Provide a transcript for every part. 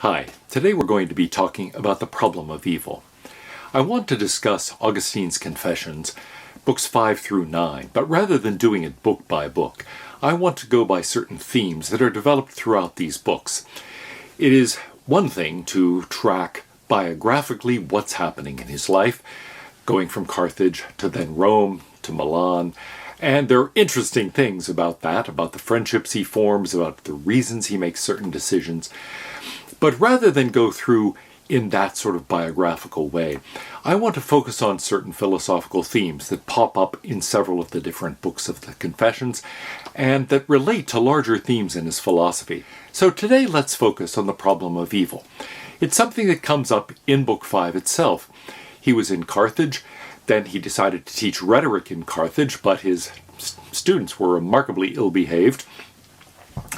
Hi, today we're going to be talking about the problem of evil. I want to discuss Augustine's Confessions, books 5 through 9, but rather than doing it book by book, I want to go by certain themes that are developed throughout these books. It is one thing to track biographically what's happening in his life, going from Carthage to then Rome to Milan, and there are interesting things about that, about the friendships he forms, about the reasons he makes certain decisions. But rather than go through in that sort of biographical way, I want to focus on certain philosophical themes that pop up in several of the different books of the Confessions and that relate to larger themes in his philosophy. So today let's focus on the problem of evil. It's something that comes up in Book 5 itself. He was in Carthage, then he decided to teach rhetoric in Carthage, but his students were remarkably ill-behaved.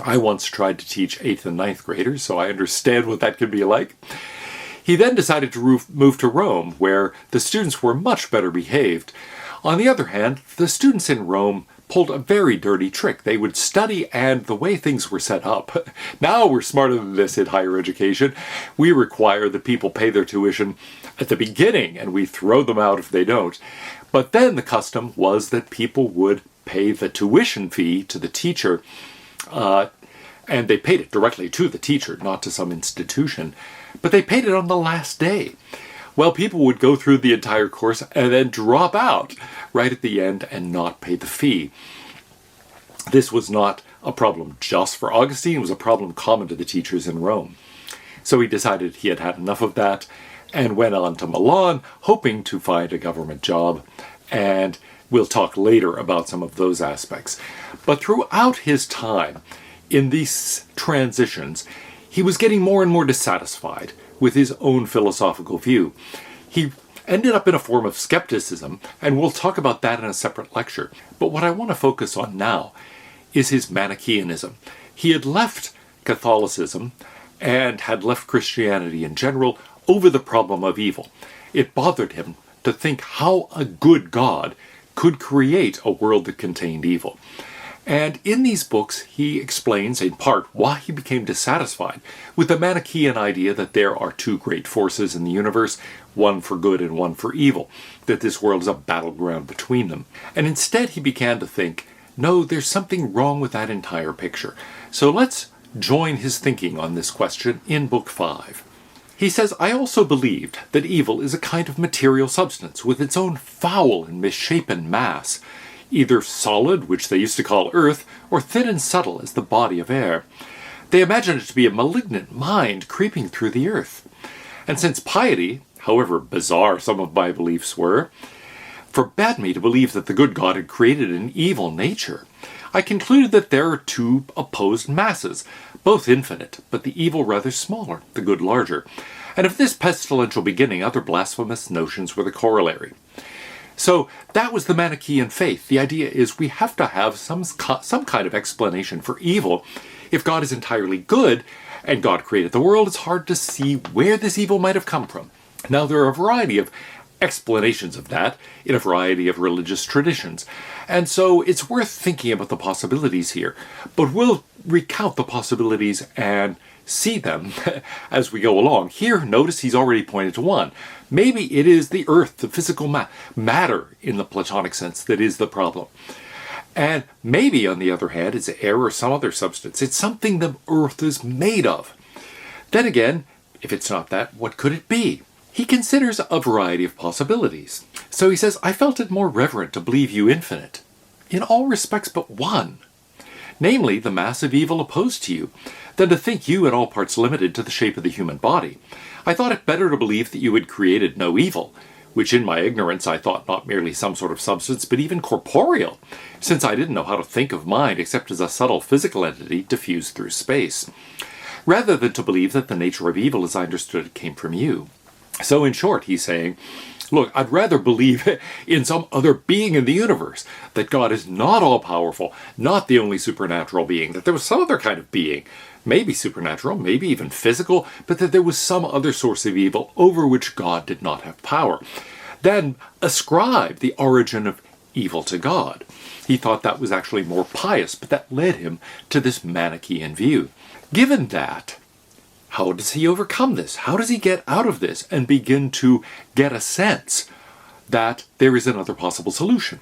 I once tried to teach 8th and 9th graders, so I understand what that can be like. He then decided to move to Rome, where the students were much better behaved. On the other hand, the students in Rome pulled a very dirty trick. They would study, and the way things were set up, now we're smarter than this in higher education. We require that people pay their tuition at the beginning, and we throw them out if they don't. But then the custom was that people would pay the tuition fee to the teacher, and they paid it directly to the teacher, not to some institution, but they paid it on the last day. Well, people would go through the entire course and then drop out right at the end and not pay the fee. This was not a problem just for Augustine, it was a problem common to the teachers in Rome. So he decided he had had enough of that and went on to Milan, hoping to find a government job, and we'll talk later about some of those aspects. But throughout his time, in these transitions, he was getting more and more dissatisfied with his own philosophical view. He ended up in a form of skepticism, and we'll talk about that in a separate lecture. But what I want to focus on now is his Manichaeanism. He had left Catholicism and had left Christianity in general over the problem of evil. It bothered him to think how a good God could create a world that contained evil. And in these books, he explains in part why he became dissatisfied with the Manichaean idea that there are two great forces in the universe, one for good and one for evil, that this world is a battleground between them. And instead he began to think, no, there's something wrong with that entire picture. So let's join his thinking on this question in Book 5. He says, I also believed that evil is a kind of material substance with its own foul and misshapen mass, either solid, which they used to call earth, or thin and subtle as the body of air. They imagined it to be a malignant mind creeping through the earth. And since piety, however bizarre some of my beliefs were, forbade me to believe that the good God had created an evil nature, I concluded that there are two opposed masses, both infinite, but the evil rather smaller, the good larger. And of this pestilential beginning, other blasphemous notions were the corollary. So that was the Manichaean faith. The idea is we have to have some kind of explanation for evil. If God is entirely good and God created the world, it's hard to see where this evil might have come from. Now, there are a variety of explanations of that in a variety of religious traditions. And so it's worth thinking about the possibilities here. But we'll recount the possibilities and see them as we go along. Here, notice he's already pointed to one. Maybe it is the earth, the physical matter in the Platonic sense that is the problem. And maybe, on the other hand, it's air or some other substance. It's something the earth is made of. Then again, if it's not that, what could it be? He considers a variety of possibilities. So he says, I felt it more reverent to believe you infinite, in all respects but one, namely the mass of evil opposed to you, than to think you in all parts limited to the shape of the human body. I thought it better to believe that you had created no evil, which in my ignorance I thought not merely some sort of substance, but even corporeal, since I didn't know how to think of mind except as a subtle physical entity diffused through space, rather than to believe that the nature of evil as I understood it came from you. So in short, he's saying, look, I'd rather believe in some other being in the universe, that God is not all-powerful, not the only supernatural being, that there was some other kind of being, maybe supernatural, maybe even physical, but that there was some other source of evil over which God did not have power. Then ascribe the origin of evil to God. He thought that was actually more pious, but that led him to this Manichaean view. Given that, how does he overcome this? How does he get out of this and begin to get a sense that there is another possible solution?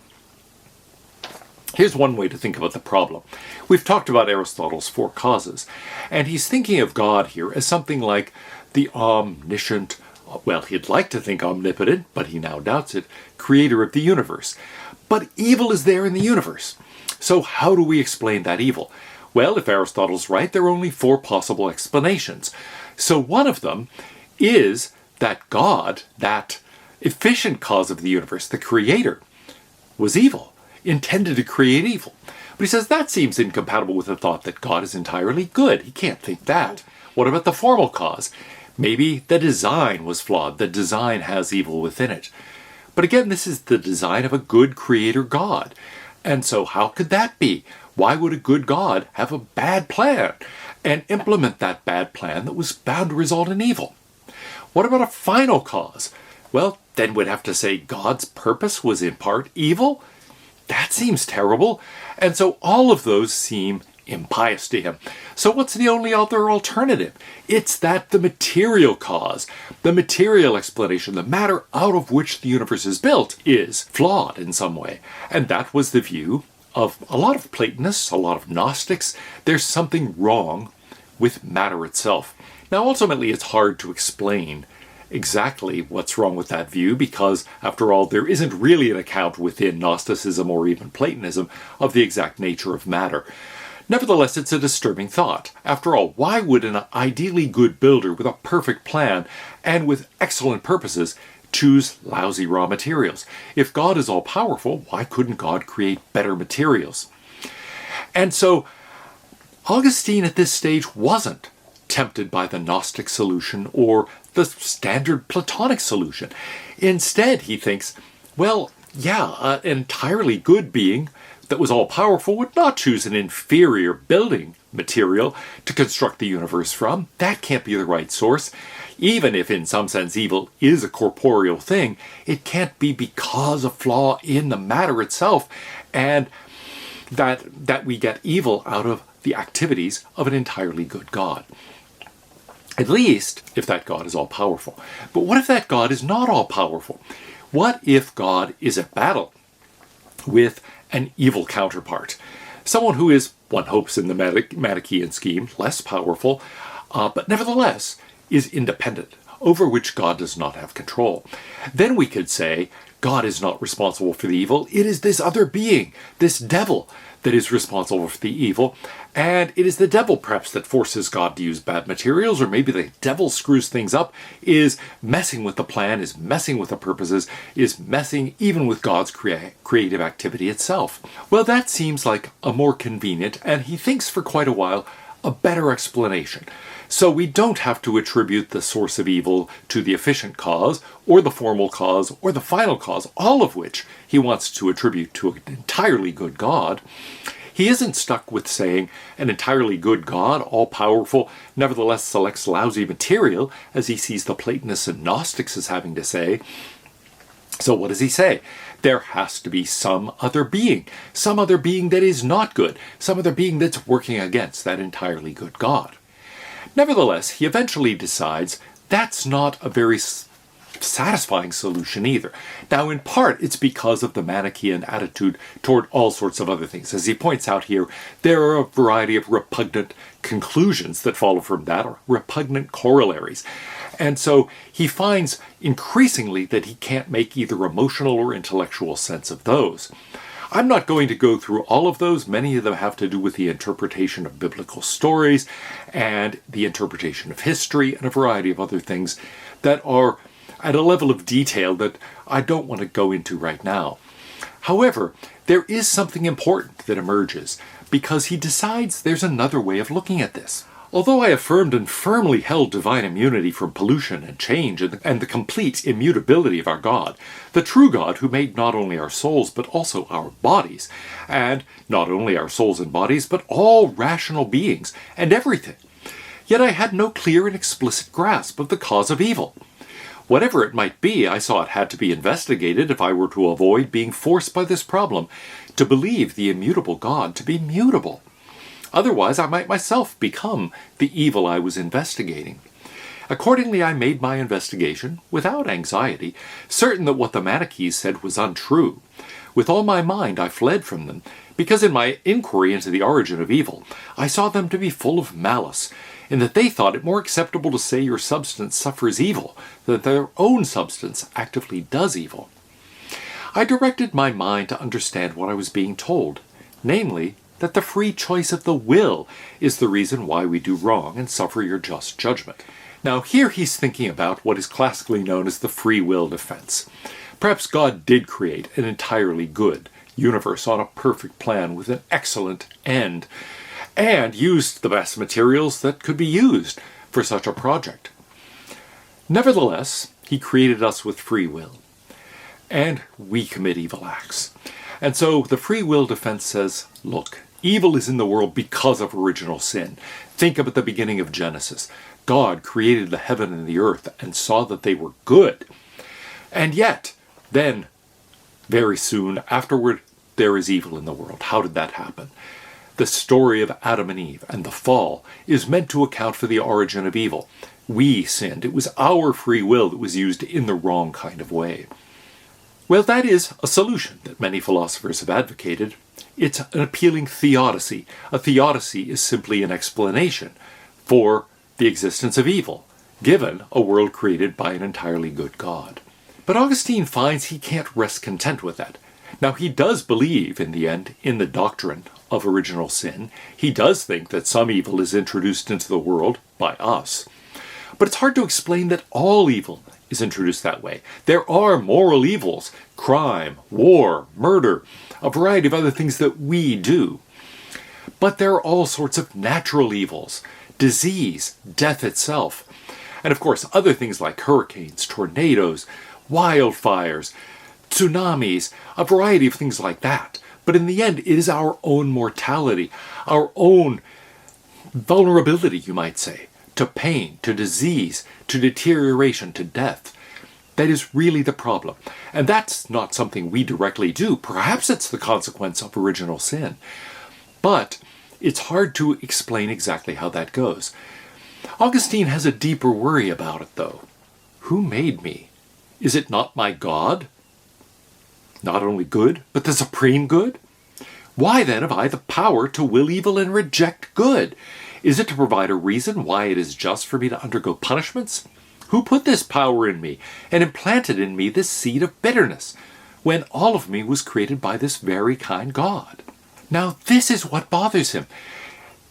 Here's one way to think about the problem. We've talked about Aristotle's four causes, and he's thinking of God here as something like the omniscient, well, he'd like to think omnipotent, but he now doubts it, creator of the universe. But evil is there in the universe. So how do we explain that evil? Well, if Aristotle's right, there are only four possible explanations. So one of them is that God, that efficient cause of the universe, the creator, was evil, intended to create evil. But he says that seems incompatible with the thought that God is entirely good. He can't think that. What about the formal cause? Maybe the design was flawed. The design has evil within it. But again, this is the design of a good creator God. And so how could that be? Why would a good God have a bad plan and implement that bad plan that was bound to result in evil? What about a final cause? Well, then we'd have to say God's purpose was in part evil? That seems terrible. And so all of those seem impious to him. So what's the only other alternative? It's that the material cause, the material explanation, the matter out of which the universe is built, is flawed in some way. And that was the view of a lot of Platonists, a lot of Gnostics. There's something wrong with matter itself. Now, ultimately, it's hard to explain exactly what's wrong with that view because, after all, there isn't really an account within Gnosticism or even Platonism of the exact nature of matter. Nevertheless, it's a disturbing thought. After all, why would an ideally good builder with a perfect plan and with excellent purposes choose lousy raw materials? If God is all-powerful, why couldn't God create better materials? And so, Augustine at this stage wasn't tempted by the Gnostic solution or the standard Platonic solution. Instead, he thinks, well, yeah, an entirely good being that was all-powerful would not choose an inferior building material to construct the universe from. That can't be the right source. Even if in some sense evil is a corporeal thing, it can't be because of flaw in the matter itself, and that we get evil out of the activities of an entirely good God. At least, if that God is all-powerful. But what if that God is not all-powerful? What if God is at battle with an evil counterpart? Someone who is, one hopes in the Manichaean scheme, less powerful, but nevertheless is independent, over which God does not have control. Then we could say, God is not responsible for the evil. It is this other being, this devil, that is responsible for the evil. And it is the devil, perhaps, that forces God to use bad materials, or maybe the devil screws things up, is messing with the plan, is messing with the purposes, is messing even with God's creative activity itself. Well, that seems like a more convenient, and he thinks for quite a while, a better explanation. So we don't have to attribute the source of evil to the efficient cause, or the formal cause, or the final cause, all of which he wants to attribute to an entirely good God. He isn't stuck with saying an entirely good God, all-powerful, nevertheless selects lousy material, as he sees the Platonists and Gnostics as having to say. So what does he say? There has to be some other being that is not good, some other being that's working against that entirely good God. Nevertheless, he eventually decides that's not a very satisfying solution either. Now, in part, it's because of the Manichaean attitude toward all sorts of other things. As he points out here, there are a variety of repugnant conclusions that follow from that, or repugnant corollaries. And so he finds increasingly that he can't make either emotional or intellectual sense of those. I'm not going to go through all of those. Many of them have to do with the interpretation of biblical stories and the interpretation of history and a variety of other things that are at a level of detail that I don't want to go into right now. However, there is something important that emerges because he decides there's another way of looking at this. Although I affirmed and firmly held divine immunity from pollution and change and the complete immutability of our God, the true God who made not only our souls but also our bodies, and not only our souls and bodies but all rational beings and everything, yet I had no clear and explicit grasp of the cause of evil. Whatever it might be, I saw it had to be investigated if I were to avoid being forced by this problem to believe the immutable God to be mutable. Otherwise, I might myself become the evil I was investigating. Accordingly, I made my investigation without anxiety, certain that what the Manichees said was untrue. With all my mind, I fled from them, because in my inquiry into the origin of evil, I saw them to be full of malice, in that they thought it more acceptable to say your substance suffers evil than that their own substance actively does evil. I directed my mind to understand what I was being told, namely, that the free choice of the will is the reason why we do wrong and suffer your just judgment. Now here he's thinking about what is classically known as the Freewill Defense. Perhaps God did create an entirely good universe on a perfect plan with an excellent end, and used the best materials that could be used for such a project. Nevertheless, he created us with free will, and we commit evil acts. And so the Freewill Defense says, look, evil is in the world because of original sin. Think of at the beginning of Genesis. God created the heaven and the earth and saw that they were good. And yet, then, very soon afterward, there is evil in the world. How did that happen? The story of Adam and Eve and the fall is meant to account for the origin of evil. We sinned. It was our free will that was used in the wrong kind of way. Well, that is a solution that many philosophers have advocated. It's an appealing theodicy. A theodicy is simply an explanation for the existence of evil, given a world created by an entirely good God. But Augustine finds he can't rest content with that. Now, he does believe, in the end, in the doctrine of original sin. He does think that some evil is introduced into the world by us. But it's hard to explain that all evil is introduced that way. There are moral evils, crime, war, murder, a variety of other things that we do. But there are all sorts of natural evils, disease, death itself, and of course other things like hurricanes, tornadoes, wildfires, tsunamis, a variety of things like that. But in the end, it is our own mortality, our own vulnerability, you might say, to pain, to disease, to deterioration, to death. That is really the problem. And that's not something we directly do. Perhaps it's the consequence of original sin. But it's hard to explain exactly how that goes. Augustine has a deeper worry about it, though. Who made me? Is it not my God? Not only good, but the supreme good? Why then have I the power to will evil and reject good? Is it to provide a reason why it is just for me to undergo punishments? Who put this power in me and implanted in me this seed of bitterness, when all of me was created by this very kind God? Now this is what bothers him.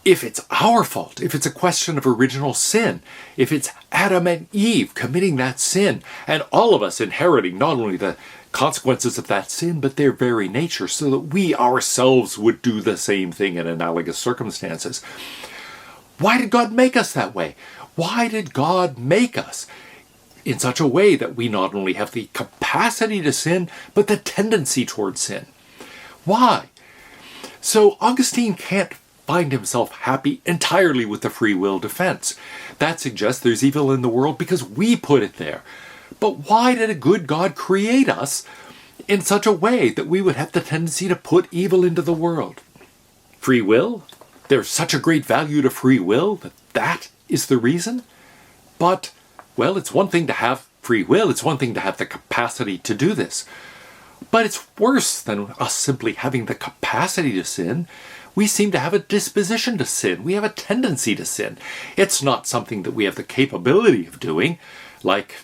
If it's our fault, if it's a question of original sin, if it's Adam and Eve committing that sin, and all of us inheriting not only the consequences of that sin, but their very nature, so that we ourselves would do the same thing in analogous circumstances. Why did God make us that way? Why did God make us in such a way that we not only have the capacity to sin, but the tendency towards sin? Why? So Augustine can't find himself happy entirely with the free will defense. That suggests there's evil in the world because we put it there. But why did a good God create us in such a way that we would have the tendency to put evil into the world? Free will? There's such a great value to free will that that is the reason? But, well, it's one thing to have free will. It's one thing to have the capacity to do this. But it's worse than us simply having the capacity to sin. We seem to have a disposition to sin. We have a tendency to sin. It's not something that we have the capability of doing. Like,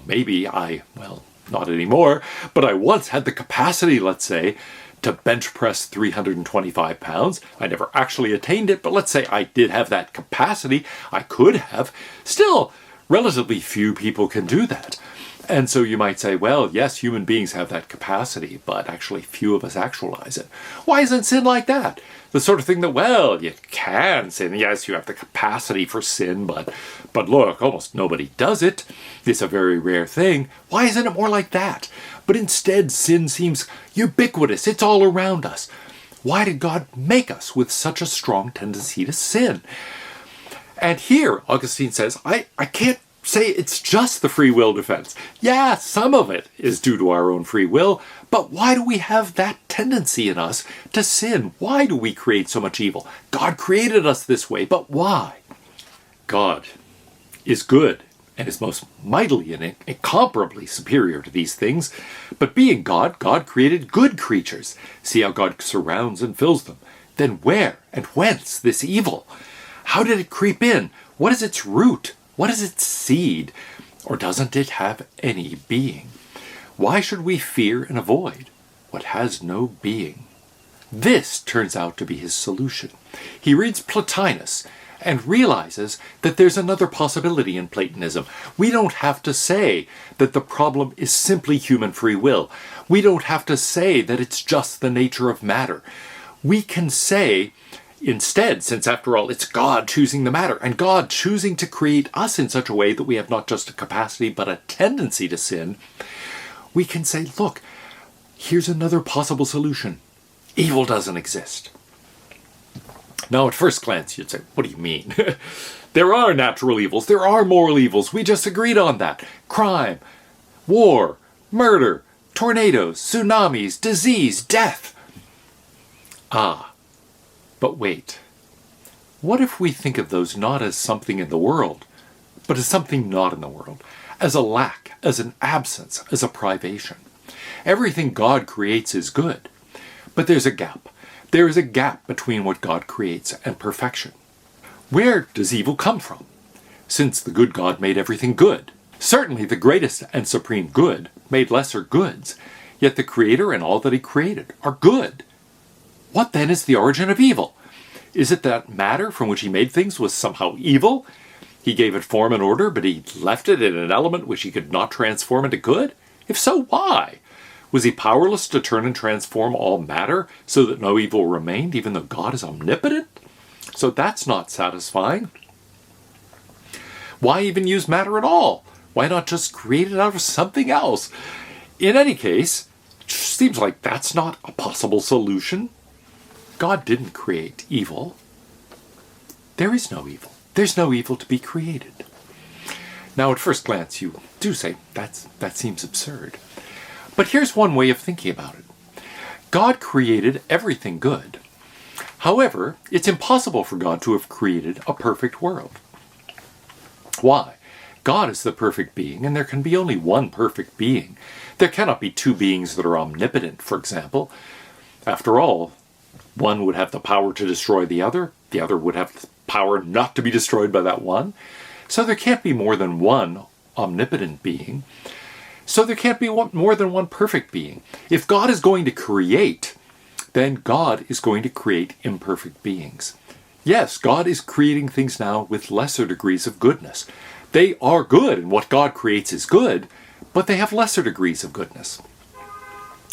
maybe not anymore, but I once had the capacity, let's say, to bench press 325 pounds. I never actually attained it, but let's say I did have that capacity. I could have. Still, relatively few people can do that. And so you might say, well, yes, human beings have that capacity, but actually few of us actualize it. Why isn't sin like that? The sort of thing that, well, you can sin. Yes, you have the capacity for sin, but look, almost nobody does it. It's a very rare thing. Why isn't it more like that? But instead, sin seems ubiquitous. It's all around us. Why did God make us with such a strong tendency to sin? And here, Augustine says, I can't say it's just the free will defense. Yeah, some of it is due to our own free will, but why do we have that tendency in us to sin? Why do we create so much evil? God created us this way, but why? God is good and is most mightily and incomparably superior to these things. But being God, God created good creatures. See how God surrounds and fills them. Then where and whence this evil? How did it creep in? What is its root? What is its seed? Or doesn't it have any being? Why should we fear and avoid what has no being? This turns out to be his solution. He reads Plotinus and realizes that there's another possibility in Platonism. We don't have to say that the problem is simply human free will. We don't have to say that it's just the nature of matter. We can say instead, since after all it's God choosing the matter and God choosing to create us in such a way that we have not just a capacity but a tendency to sin, we can say, look, here's another possible solution. Evil doesn't exist. Now, at first glance, you'd say, what do you mean? There are natural evils. There are moral evils. We just agreed on that. Crime, war, murder, tornadoes, tsunamis, disease, death. Ah, but wait. What if we think of those not as something in the world, but as something not in the world, as a lack, as an absence, as a privation? Everything God creates is good, but there's a gap. There is a gap between what God creates and perfection. Where does evil come from? Since the good God made everything good. Certainly the greatest and supreme good made lesser goods, yet the Creator and all that he created are good. What then is the origin of evil? Is it that matter from which he made things was somehow evil? He gave it form and order, but he left it in an element which he could not transform into good? If so, why? Was he powerless to turn and transform all matter so that no evil remained, even though God is omnipotent? So that's not satisfying. Why even use matter at all? Why not just create it out of something else? In any case, it seems like that's not a possible solution. God didn't create evil. There is no evil. There's no evil to be created. Now, at first glance, you do say, that seems absurd. But here's one way of thinking about it. God created everything good. However, it's impossible for God to have created a perfect world. Why? God is the perfect being, and there can be only one perfect being. There cannot be two beings that are omnipotent, for example. After all, one would have the power to destroy the other would have the power not to be destroyed by that one. So there can't be more than one omnipotent being. So there can't be more than one perfect being. If God is going to create, then God is going to create imperfect beings. Yes, God is creating things now with lesser degrees of goodness. They are good, and what God creates is good, but they have lesser degrees of goodness.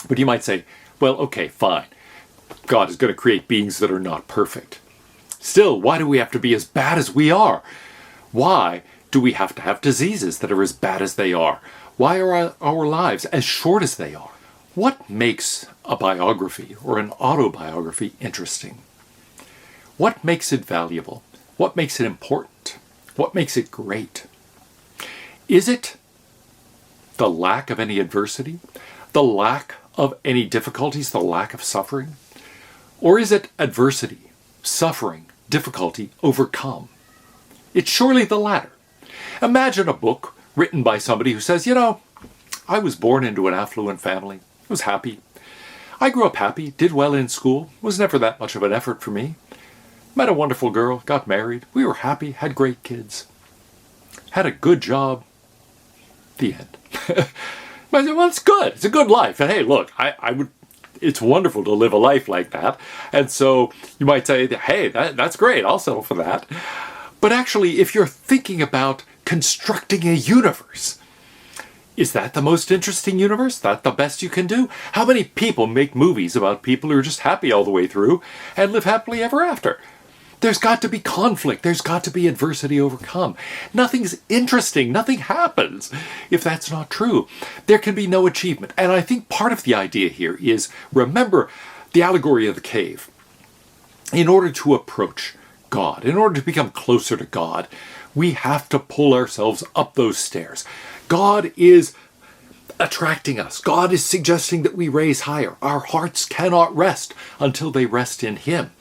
But you might say, well, okay, fine. God is going to create beings that are not perfect. Still, why do we have to be as bad as we are? Why do we have to have diseases that are as bad as they are? Why are our lives as short as they are? What makes a biography or an autobiography interesting? What makes it valuable? What makes it important? What makes it great? Is it the lack of any adversity? The lack of any difficulties? The lack of suffering? Or is it adversity, suffering, difficulty overcome? It's surely the latter. Imagine a book written by somebody who says, I was born into an affluent family, was happy. I grew up happy, did well in school, was never that much of an effort for me. Met a wonderful girl, got married, we were happy, had great kids, had a good job. The end. I said, well, it's good. It's a good life. And hey, look, it's wonderful to live a life like that. And so you might say, hey, that's great. I'll settle for that. But actually, if you're thinking about constructing a universe, is that the most interesting universe? That the best you can do? How many people make movies about people who are just happy all the way through and live happily ever after? There's got to be conflict. There's got to be adversity overcome. Nothing's interesting. Nothing happens if that's not true. There can be no achievement. And I think part of the idea here is, remember the allegory of the cave. In order to approach God, in order to become closer to God, we have to pull ourselves up those stairs. God is attracting us. God is suggesting that we raise higher. Our hearts cannot rest until they rest in Him.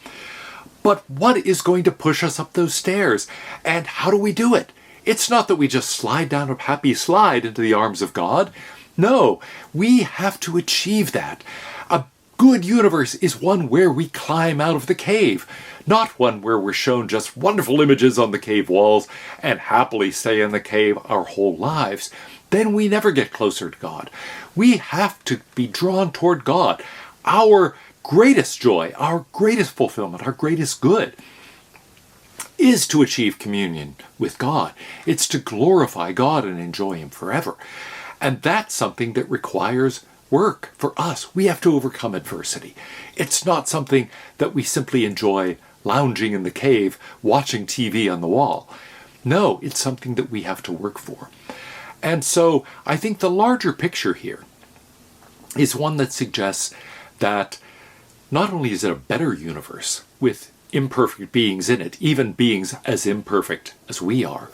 But what is going to push us up those stairs? And how do we do it? It's not that we just slide down a happy slide into the arms of God. No, we have to achieve that. A good universe is one where we climb out of the cave, not one where we're shown just wonderful images on the cave walls and happily stay in the cave our whole lives. Then we never get closer to God. We have to be drawn toward God. Our greatest joy, our greatest fulfillment, our greatest good is to achieve communion with God. It's to glorify God and enjoy Him forever. And that's something that requires work for us. We have to overcome adversity. It's not something that we simply enjoy lounging in the cave, watching TV on the wall. No, it's something that we have to work for. And so I think the larger picture here is one that suggests that not only is it a better universe with imperfect beings in it, even beings as imperfect as we are,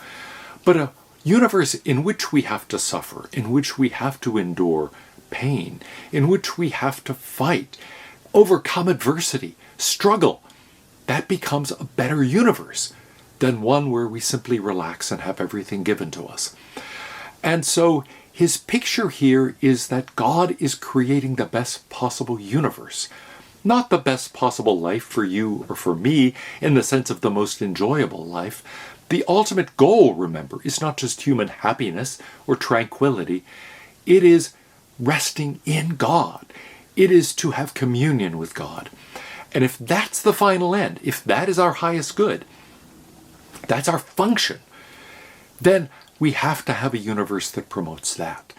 but a universe in which we have to suffer, in which we have to endure pain, in which we have to fight, overcome adversity, struggle. That becomes a better universe than one where we simply relax and have everything given to us. And so his picture here is that God is creating the best possible universe. Not the best possible life for you or for me in the sense of the most enjoyable life. The ultimate goal, remember, is not just human happiness or tranquility. It is resting in God. It is to have communion with God. And if that's the final end, if that is our highest good, that's our function, then we have to have a universe that promotes that.